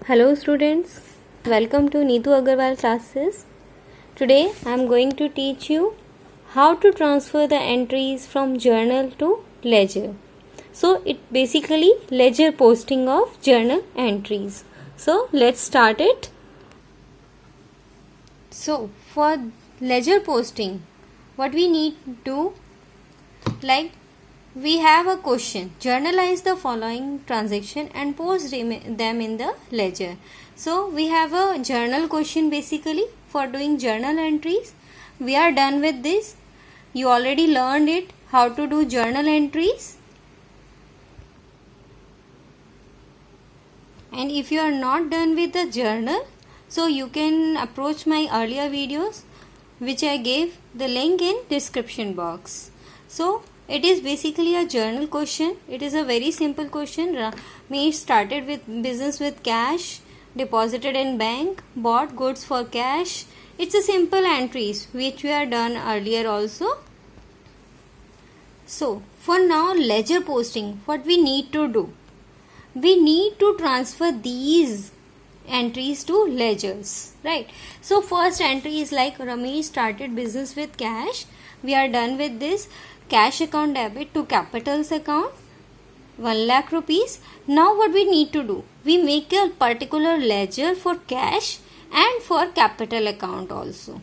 Hello students, welcome to Neetu Agarwal classes. Today I am going to teach you how to transfer the entries from journal to ledger. So it basically ledger posting of journal entries. So let's start it. So for ledger posting, what we need to do, like we have a question, journalize the following transaction and post them in the ledger. So we have a journal question basically for doing journal entries. We are done with this. You already learned it, how to do journal entries. And if you are not done with the journal, so you can approach my earlier videos which I gave the link in description box. So it is basically a journal question. It is a very simple question. Me started with business with cash, deposited in bank, bought goods for cash. It's a simple entries which we are done earlier also. So for now ledger posting, what we need to do? We need to transfer these entries to ledgers, right? So first entry is like Ramesh started business with cash. We are done with this. Cash account debit to capitals account 1 lakh rupees. Now what we need to do? We make a particular ledger for cash and for capital account also.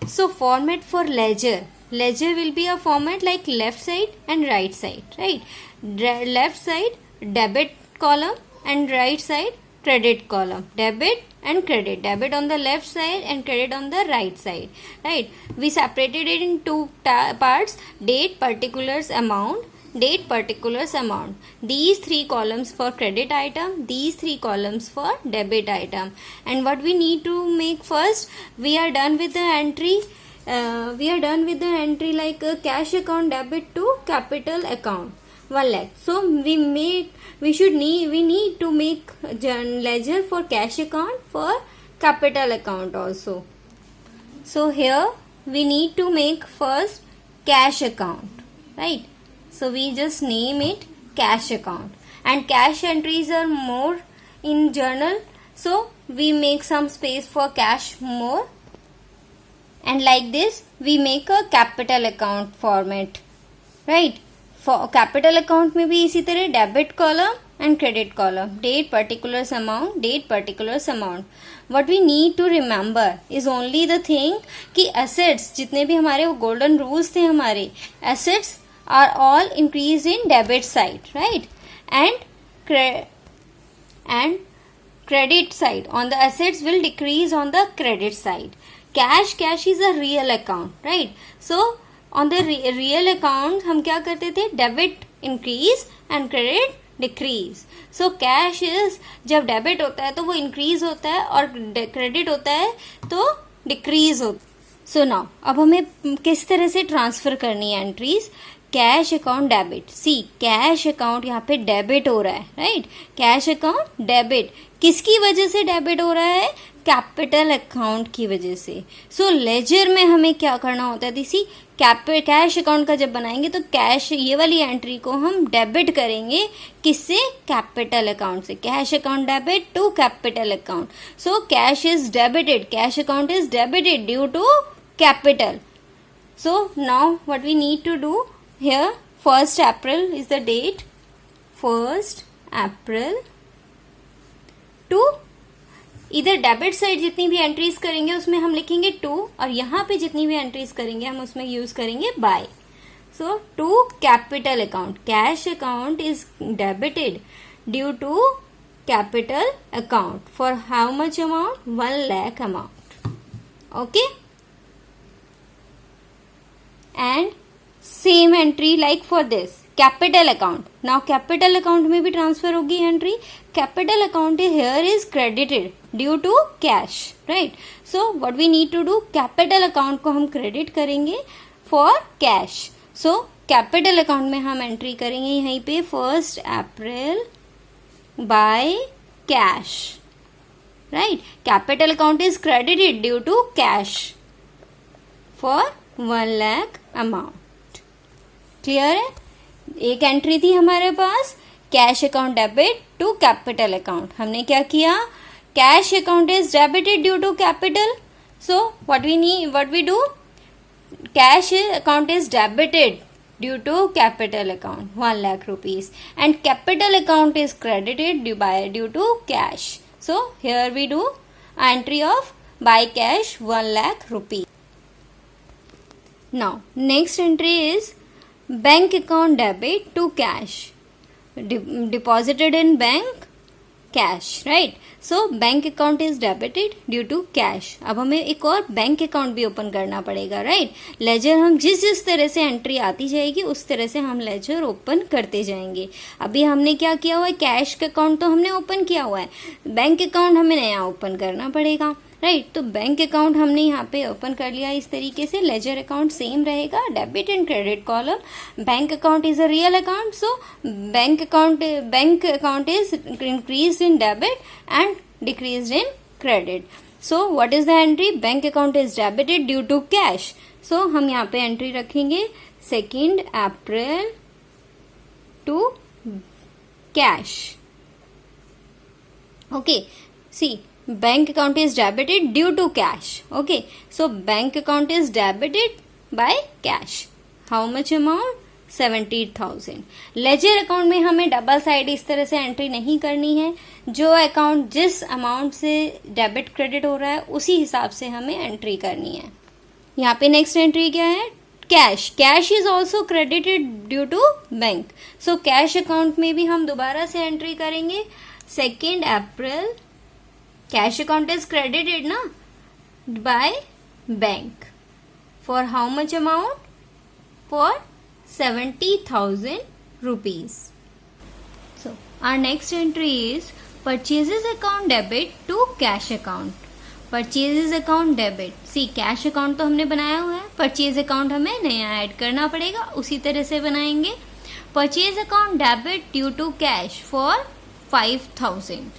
So format for ledger. Ledger will be a format like left side and right side, right? Left side debit column and right side credit column. Debit and credit. Debit on the left side and credit on the right side, right? We separated it in two parts, date, particulars, amount. Date, particulars, amount. These three columns for credit item, these three columns for debit item. And what we need to make first, we are done with the entry. Like a cash account debit to capital account 1 lakh. So we need to make ledger for cash account, for capital account also. So here we need to make first cash account, right? So we just name it cash account, and cash entries are more in journal, so we make some space for cash more, and like this we make a capital account format, right? For capital account में भी इसी तरह debit column and credit column, date, particulars, amount, date, particulars, amount. What we need to remember is only the thing कि assets जितने भी हमारे वो golden rules थे हमारे, assets are all increased in debit side, right? And credit side on the assets will decrease on the credit side. Cash is a real account, right? So on the real account हम क्या करते थे? Debit increase and credit decrease. So cash is जब debit होता है तो वो increase होता है और credit होता है तो decrease होता है. So now अब हमें किस तरह से ट्रांसफर करनी है entries? Cash account debit. See cash account यहाँ पे डेबिट हो रहा है, राइट? कैश अकाउंट डेबिट किसकी वजह से डेबिट हो रहा है? कैपिटल अकाउंट की वजह से. सो लेजर में हमें क्या करना होता है? सी कैश अकाउंट का जब बनाएंगे तो कैश ये वाली एंट्री को हम डेबिट करेंगे किससे? कैपिटल अकाउंट से. Cash account debit to capital account. So cash is debited, cash account is debited due to capital. So now what we need to do here, 1st April is the date, 1st April to इधर debit side जितनी भी entries करेंगे उसमें हम लिखेंगे to, और यहाँ पे जितनी भी एंट्रीज करेंगे हम उसमें यूज करेंगे by. So to capital account. Cash account is debited due to capital account for how much amount? 1 lakh amount. Okay, and same entry like for this capital account. Now capital account में भी transfer होगी entry. Capital account here is credited due to cash, right? So what we need to do, capital account को हम credit करेंगे for cash. So capital account में हम entry करेंगे यहीं पे 1st April by cash, right? Capital account is credited due to cash for 1 lakh amount. Clear है? एक एंट्री थी हमारे पास cash account debit to capital account. हमने क्या किया, cash account is debited due to capital. So what we do, cash account is debited due to capital account 1 lakh rupees, and capital account is credited due to cash. So here we do entry of by cash 1 lakh rupees. Now next entry is bank account debit to cash, deposited in bank cash, right? So bank account is debited due to cash. अब हमें एक और bank account भी open करना पड़ेगा, right? Laser हम जिस तरह से एंट्री आती जाएगी उस तरह से हम लेजर ओपन करते जाएंगे. अभी हमने क्या किया हुआ है, कैश का अकाउंट तो हमने ओपन किया हुआ है, बैंक अकाउंट हमें नया ओपन करना पड़ेगा, राइट? तो बैंक अकाउंट हमने यहाँ पे ओपन कर लिया इस तरीके से. लेजर अकाउंट सेम रहेगा, debit and credit column. Bank account is a real account, so bank account is increase in debit and decreased in credit. So what is the entry, bank account is debited due to cash. So हम यहाँ पे entry रखेंगे 2nd April to cash. Okay, see, bank account is debited due to cash. Okay, so bank account is debited by cash. How much amount? 70,000. Ledger account में हमें double side इस तरह से entry नहीं करनी है. जो अकाउंट जिस अमाउंट से डेबिट क्रेडिट हो रहा है उसी हिसाब से हमें एंट्री करनी है. यहाँ पे नेक्स्ट एंट्री क्या है, cash. Cash is also credited due to bank. So cash account में भी हम दोबारा से एंट्री करेंगे 2nd April. Cash account is credited ना by bank. For how much amount, for 70,000 rupees. So our next entry is purchases account debit to cash account. Purchases account debit. See, cash account तो हमने बनाया हुआ है, purchase account हमें नया add करना पड़ेगा, उसी तरह से बनाएंगे. Purchase account debit due to cash for 5,000.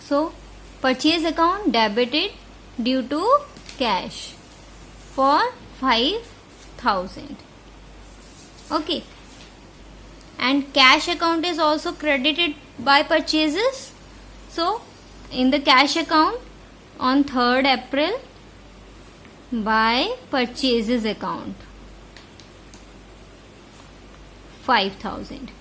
So purchase account debited due to cash for 5,000. Okay, and cash account is also credited by purchases. So in the cash account on 3rd April by purchases account 5,000.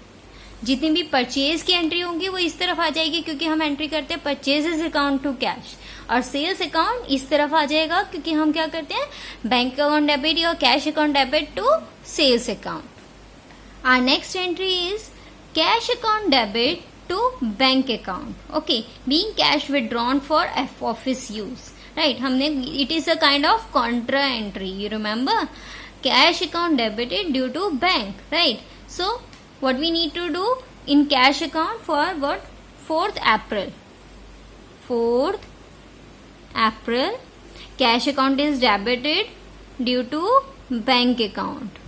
जितनी भी purchase की entry होंगी वो इस तरफ आ जाएगी क्योंकि हम एंट्री करते हैं परचेजेस अकाउंट टू कैश, और सेल्स अकाउंट इस तरफ आ जाएगा क्योंकि हम क्या करते हैं, बैंक अकाउंट डेबिट या cash account debit to sales account. Our next entry is cash account debit to bank account. Okay, being cash withdrawn for office use. Right, हमने it is a kind of contra entry. You remember, cash account debited due to bank. Right. So what we need to do in cash account for what? 4th April. 4th April, cash account is debited due to bank account.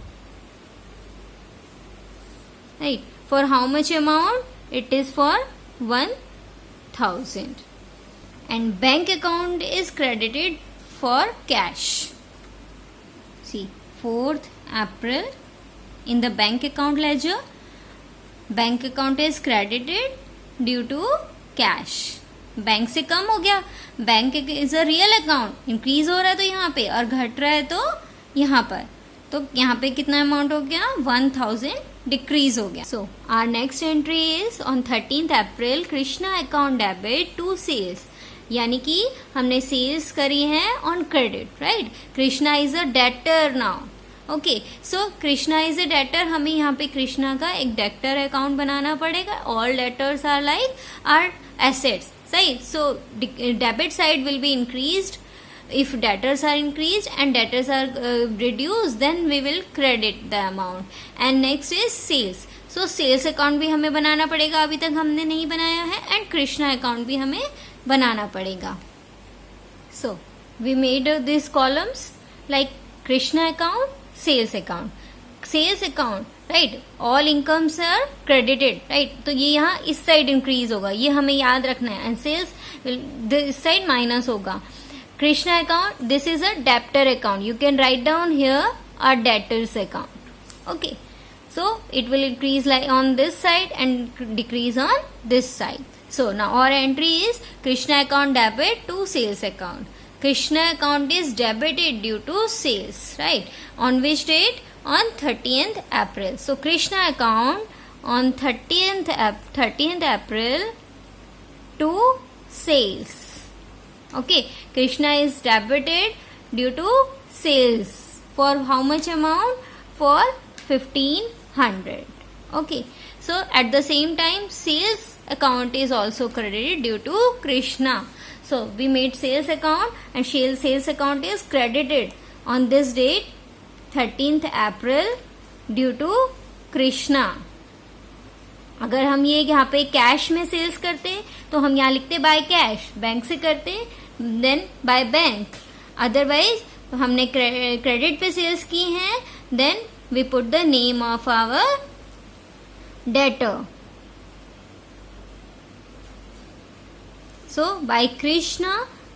Right, for how much amount? It is for 1,000, and bank account is credited for cash. See, 4th April in the bank account ledger, bank account is credited due to cash. Bank से कम हो गया, bank is a real account, increase हो रहा है तो यहाँ पे, और घट रहा है तो यहाँ पर, तो यहाँ पे कितना अमाउंट हो गया, 1,000 डिक्रीज हो गया. So our next entry is on 13th April, Krishna account debit to sales. यानी कि हमने सेल्स करी है on credit, right? Krishna is a debtor now. Okay, so Krishna is a debtor. हमें यहाँ पे कृष्णा का एक डेटर अकाउंट बनाना पड़ेगा. All debtors are like are assets, सही? So debit side will be increased. If debtors are increased and debtors are reduced, then we will credit the amount. And next is sales. So sales account भी हमें बनाना पड़ेगा, अभी तक हमने नहीं बनाया है, and कृष्णा account भी हमें बनाना पड़ेगा. So we made these columns like Krishna account, sales account. Sales account, right? All incomes are credited, right? तो ये यहाँ इस साइड इंक्रीज होगा, ये हमें याद रखना है, and sales इस साइड माइनस होगा. Krishna account, this is a debtor account. You can write down here a debtors account. Okay. So it will increase like on this side and decrease on this side. So now our entry is Krishna account debit to sales account. Krishna account is debited due to sales, right? On which date? On 30th April. So Krishna account on 30th April to sales. Okay, Krishna is debited due to sales. For how much amount? For 1500. Okay, so at the same time sales account is also credited due to Krishna. So we made sales account and sales account is credited on this date 13th April due to Krishna. अगर हम ये यहाँ पे cash में sales करते तो हम यहाँ लिखते बाय कैश, बैंक से करते देन बाय बैंक. अदरवाइज हमने क्रेडिट पे सेल्स की हैं, then we put the name of our debtor. So by Krishna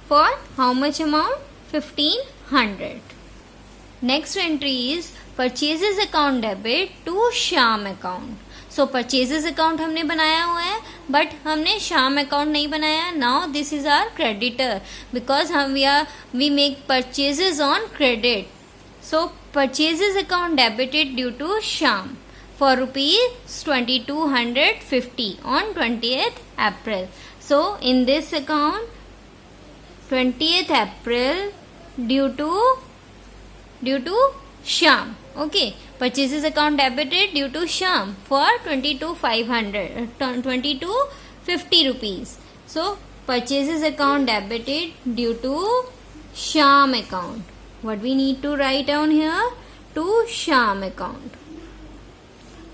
for how much amount? 1500. Next entry is purchases account debit to Shyam account. So purchases account हमने बनाया हुआ है, but हमने Shyam account नहीं बनाया. Now this is our creditor because we make purchases on credit. So purchases account debited due to Shyam for rupees 2250 on 20th April. So in this account 20th April due to Shyam. Okay, purchases account debited due to Shyam for 2250 rupees. So purchases account debited due to Shyam account. What we need to write down here? To Shyam account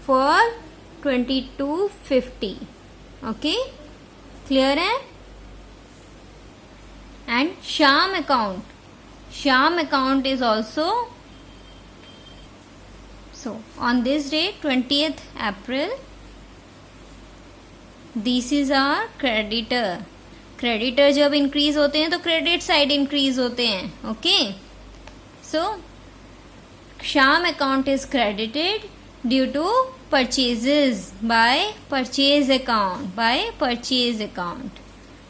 for 2250. Okay, clear है? And Shyam account is also, so on this date 20th April, this is our creditor. Creditor जब increase होते हैं तो credit side increase होते हैं. Okay, so Shyam account is credited due to purchases by purchase account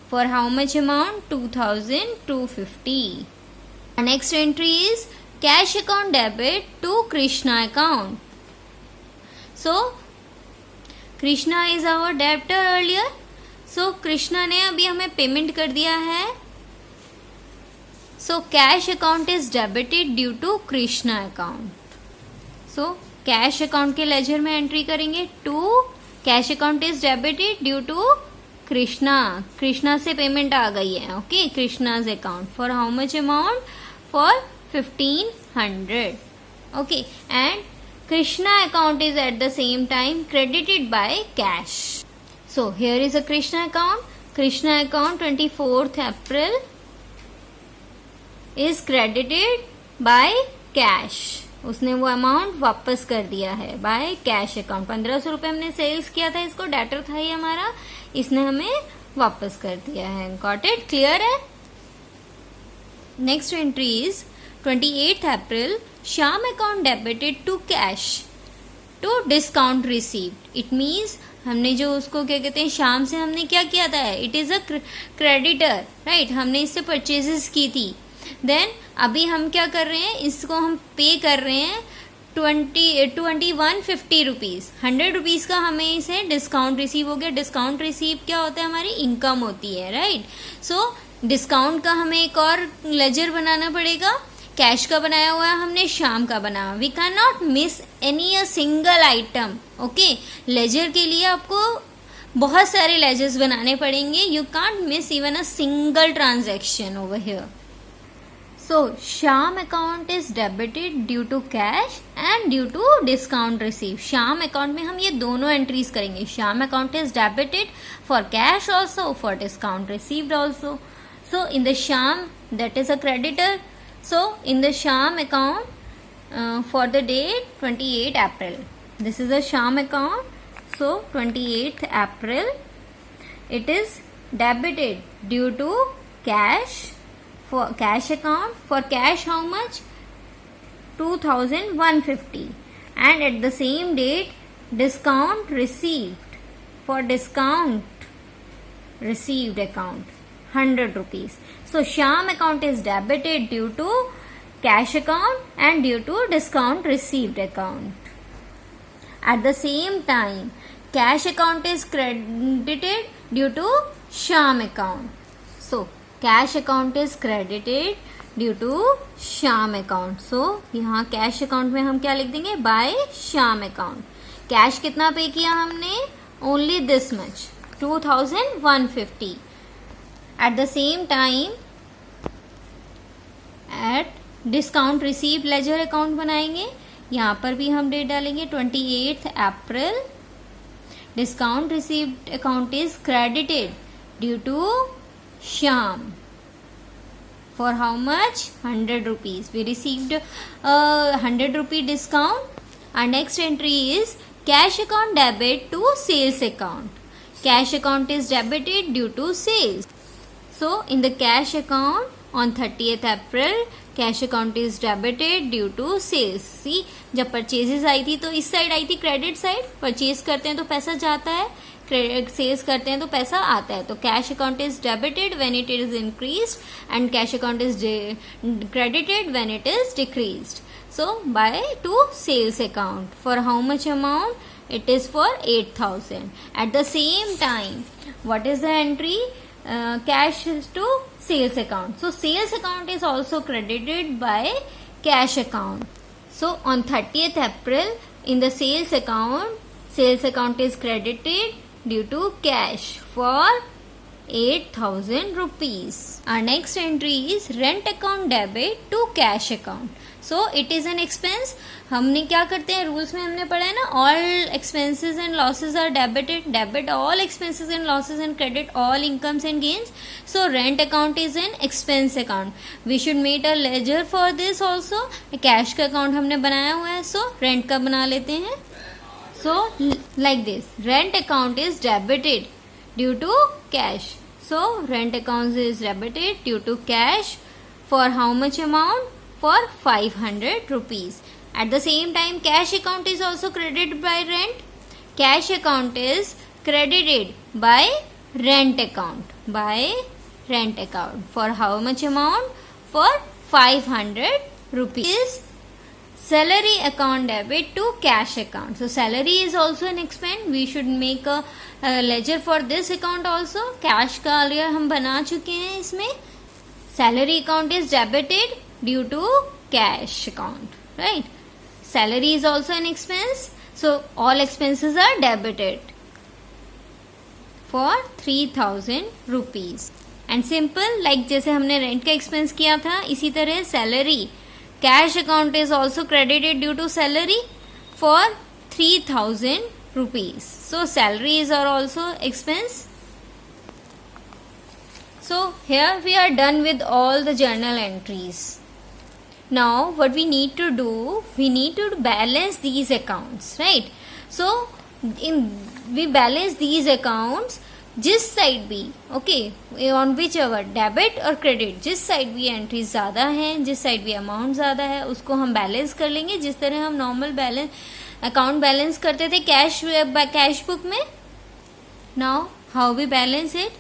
for how much amount? 2250. Next entry is cash account debit to Krishna account. So Krishna is our debtor earlier. So Krishna ने अभी हमें payment कर दिया है. So cash account is debited due to Krishna account. So cash account के ledger में entry करेंगे to cash account is debited due to Krishna से पेमेंट आ गई है. Okay, Krishna's account for how much amount? For 1500. Okay, and Krishna account is at the same time credited by cash. So here is a Krishna account. Krishna account 24th April is credited by cash. उसने वो amount वापस कर दिया है by cash account. 1500 रुपये हमने sales किया था, इसको डेटर था ही हमारा, इसने हमें वापस कर दिया है. Got it? क्लियर है? Next entry is 28th April. Shyam account debited to cash to discount received. It means हमने जो उसको क्या कहते हैं, श्याम से हमने क्या किया था? It is a creditor, right. हमने इससे परचेजेस की थी. देन अभी हम क्या कर रहे हैं, इसको हम पे कर रहे हैं 2150 रुपीज़. 100 रुपीज़ का हमें इसे डिस्काउंट रिसीव हो गया. डिस्काउंट रिसीव क्या होता है? हमारी इनकम होती है, राइट. सो डिस्काउंट का हमें एक और लेजर बनाना पड़ेगा. कैश का बनाया हुआ है हमने, शाम का बनाया. We can not miss any a single item. Okay, ledger के लिए आपको बहुत सारे लेजर्स बनाने पड़ेंगे. You can't miss even a single transaction over here. So Shyam account is debited due to cash and due to discount received. Shyam account में हम ये दोनों entries करेंगे. Shyam account is debited for cash also, for discount received also. So in the Shyam, that is a creditor. So in the Shyam account for the date 28th April. This is a Shyam account. So 28th April, it is debited due to cash. For cash account, for cash how much? 2150. and at the same date discount received. For discount received account 100 rupees. So Shyam account is debited due to cash account and due to discount received account. At the same time cash account is credited due to Shyam account. So cash account is credited due to Shyam account. So यहाँ cash account में हम क्या लिख देंगे, bye Shyam account. Cash कितना pay किया हमने, only this much 2150. At the same time at discount receive ledger account बनाएंगे. यहाँ पर भी हम डेट डालेंगे 28 April. Discount received account is credited due to Shyam. For how much? 100 rupees. We received a 100 rupee discount. Our next entry is cash account debit to sales account. Cash account is debited due to sales. So in the cash account on 30th April, cash account is debited due to sales. See, जब purchases आई थी तो इस side I थी credit side. Purchase करते हैं तो पैसा जाता है, सेल्स करते हैं तो पैसा आता है. तो cash account is debited when it is increased and cash account is credited when it is decreased. So by to sales account for how much amount, it is for 8,000. At the same time, what is the entry? Cash to sales account. So sales account is also credited by cash account. So on 30th April in the sales account is credited due to cash for 8,000 rupees. Our next entry is rent account debit to cash account. So it is an expense. हमने क्या करते हैं, rules में हमने पढ़ा है ना, all expenses and losses are debited. Debit all expenses and losses and credit all incomes and gains. So rent account is an expense account. We should make a ledger for this also. Cash का account हमने बनाया हुआ है, so rent का बना लेते हैं. So like this, rent account is debited due to cash. So rent account is debited due to cash for how much amount? For 500 rupees. At the same time, cash account is also credited by rent. Cash account is credited by rent account. By rent account. For how much amount? For 500 rupees. Salary account debit to cash account. So salary is also an expense. We should make a ledger for this account also. Cash का earlier हम बना चुके हैं इसमें. Salary account is debited due to cash account, right? Salary is also an expense, so all expenses are debited for 3,000 rupees. And simple, like जैसे हमने rent का expense किया था, इसी तरह salary, cash account is also credited due to salary for 3,000 rupees. So salaries are also expense. So here we are done with all the journal entries. Now what we need to do, we need to balance these accounts, right? So we balance these accounts जिस side भी, okay, on which ever debit और credit, जिस side भी entry ज़्यादा है, जिस side भी amount ज़्यादा है, उसको हम बैलेंस कर लेंगे जिस तरह हम नॉर्मल बैलेंस अकाउंट बैलेंस करते थे कैश बुक में. Now how we balance it,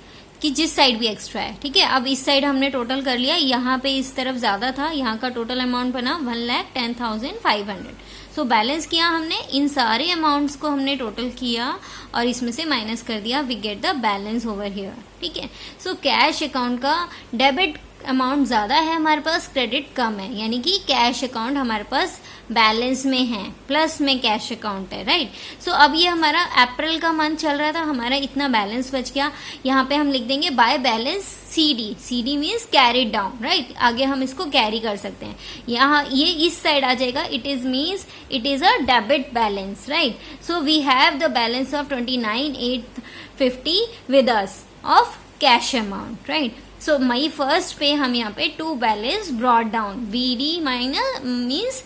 कि जिस साइड भी एक्स्ट्रा है, ठीक है. अब इस साइड हमने टोटल कर लिया, यहाँ पे इस तरफ ज़्यादा था, यहाँ का टोटल अमाउंट बना 1,10,500. सो बैलेंस किया हमने, इन सारे अमाउंट्स को हमने टोटल किया और इसमें से माइनस कर दिया, we get the balance over here, ठीक है. सो कैश अकाउंट का डेबिट अमाउंट ज़्यादा है हमारे पास, क्रेडिट कम है, यानी कि कैश अकाउंट हमारे पास बैलेंस में है, प्लस में कैश अकाउंट है, राइट. सो अब ये हमारा अप्रैल का मंथ चल रहा था, हमारा इतना बैलेंस बच गया. यहाँ पे हम लिख देंगे by balance CD. CD means carried down, right. आगे हम इसको कैरी कर सकते हैं. यहाँ ये इस साइड आ जाएगा, it is means it is a debit balance, right. So we have the balance of 29,850 with us of cash amount, right. So my first पे हम यहाँ पे to balance brought down, BD minus means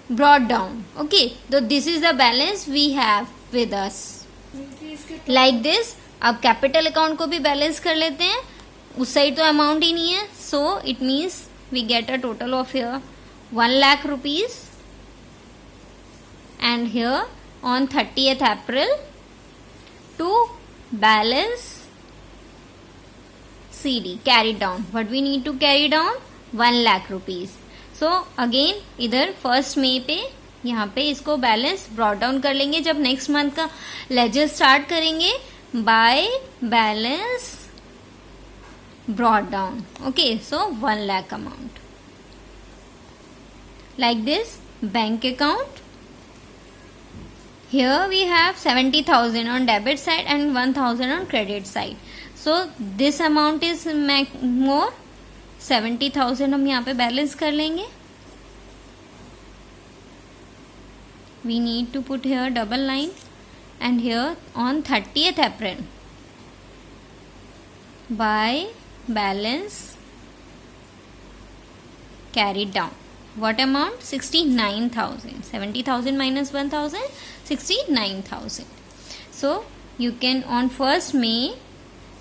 brought down, okay. So this is the balance we have with us like this. अब capital account को भी balance कर लेते हैं, उस साइड तो अमाउंट ही नहीं है, so it means we get a total of here 1 lakh rupees and here on 30th April to balance CD, carry down. What we need to carry down? 1 lakh rupees. So again इधर 1st May पे यहाँ पे इसको balance brought down कर लेंगे जब next month का laser start करेंगे by balance brought down. Okay, so 1 lakh amount. Like this, bank account. Here we have 70,000 on debit side and 1,000 on credit side. So this amount is more. 70,000 हम यहाँ पे balance कर लेंगे. We need to put here double line and here on 30th April by balance carried down. What amount? 69,000. 70,000 minus 1,000, 69,000. So you can on 1st May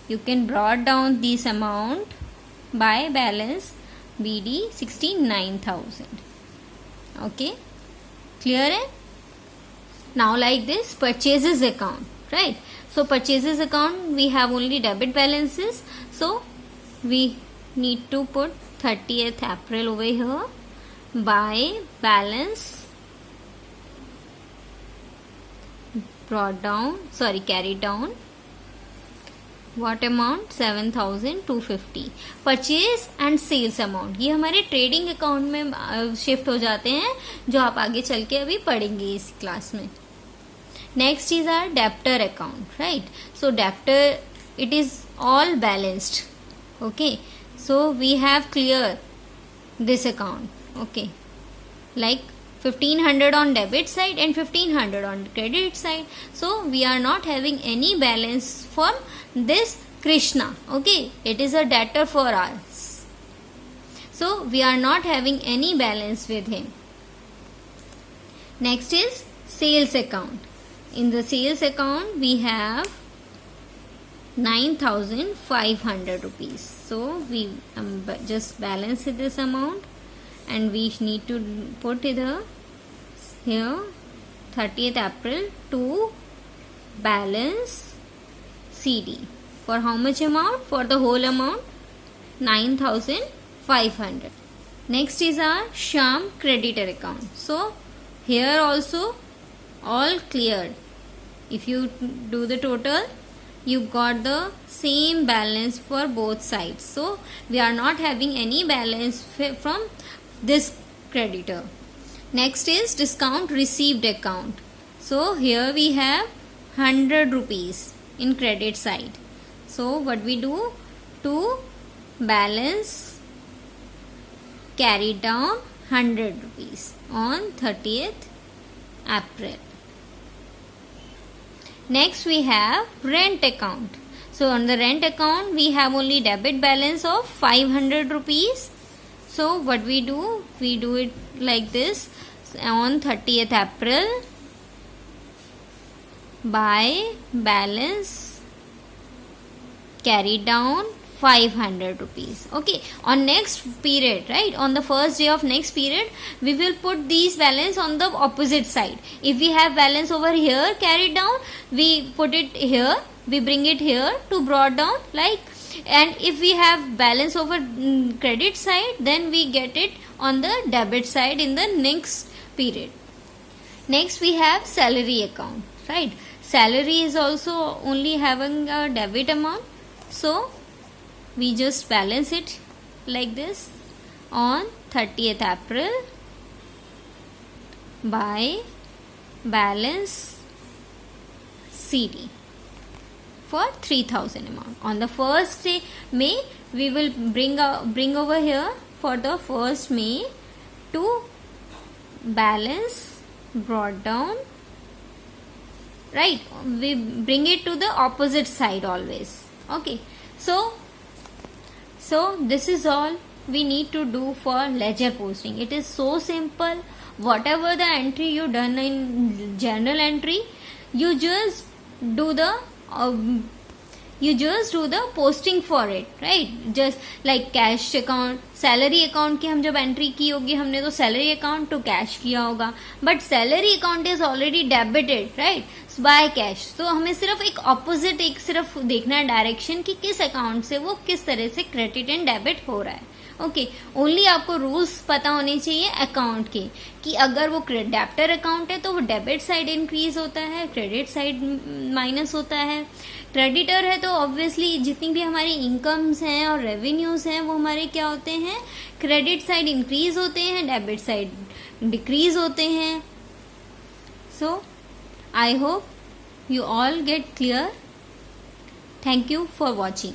you can brought down this amount by balance BD 69,000. Okay, clear है? Now like this purchases account, right? So purchases account we have only debit balances, so we need to put 30th April over here by balance brought down, sorry, carried down. What amount? 7,250. Purchase and sales amount ये हमारे trading account में shift हो जाते हैं जो आप आगे चल के अभी पढ़ेंगे इस क्लास में. Next is our debtor account, right? So debtor it is all balanced. Okay, so we have clear this account. Okay, like 1,500 on debit side and 1,500 on credit side. So we are not having any balance for this Krishna. Okay, it is a debtor for us. So we are not having any balance with him. Next is sales account. In the sales account we have 9,500 rupees. So we just balance this amount. And we need to put it here 30th April to balance CD. For how much amount? For the whole amount 9,500. Next is our Sham creditor account. So here also all cleared. If you do the total, you got the same balance for both sides. So we are not having any balance from this creditor. Next is discount received account. So here we have 100 rupees in credit side. So what we do to balance carry down 100 rupees on 30th April. Next we have rent account. So on the rent account we have only debit balance of 500 rupees. So what we do it like this on 30th April by balance carry down 500 rupees. Okay, on next period, right, on the first day of next period we will put these balance on the opposite side. If we have balance over here carried down, we put it here, we bring it here to brought down, like. And if we have balance over credit side, then we get it on the debit side in the next period. Next we have salary account, right? Salary is also only having a debit amount, so we just balance it like this on 30th April by balance CD for 3,000 amount. On the first day May we will bring over here for the first May to balance brought down, right? We bring it to the opposite side always. Okay, so this is all we need to do for ledger posting. It is so simple. Whatever the entry you done in journal entry, you just do the you just do the posting for it, right? Just like cash account, salary account की हम जब entry की होगी हमने तो salary account to cash किया होगा, but salary account is already debited, right, by cash. तो हमें सिर्फ एक ऑपोजिट, एक सिर्फ देखना है डायरेक्शन कि किस अकाउंट से वो किस तरह से क्रेडिट एंड डेबिट हो रहा है. ओके, ओनली आपको रूल्स पता होने चाहिए अकाउंट के, कि अगर वो डेब्टर अकाउंट है तो वो डेबिट साइड इंक्रीज होता है, क्रेडिट साइड माइनस होता है. क्रेडिटर है तो ऑब्वियसली जितनी भी हमारी इनकम्स हैं और रेवेन्यूज हैं वो हमारे क्या होते हैं, क्रेडिट साइड इंक्रीज होते हैं, डेबिट साइड डिक्रीज होते हैं. So I hope you all get clear. Thank you for watching.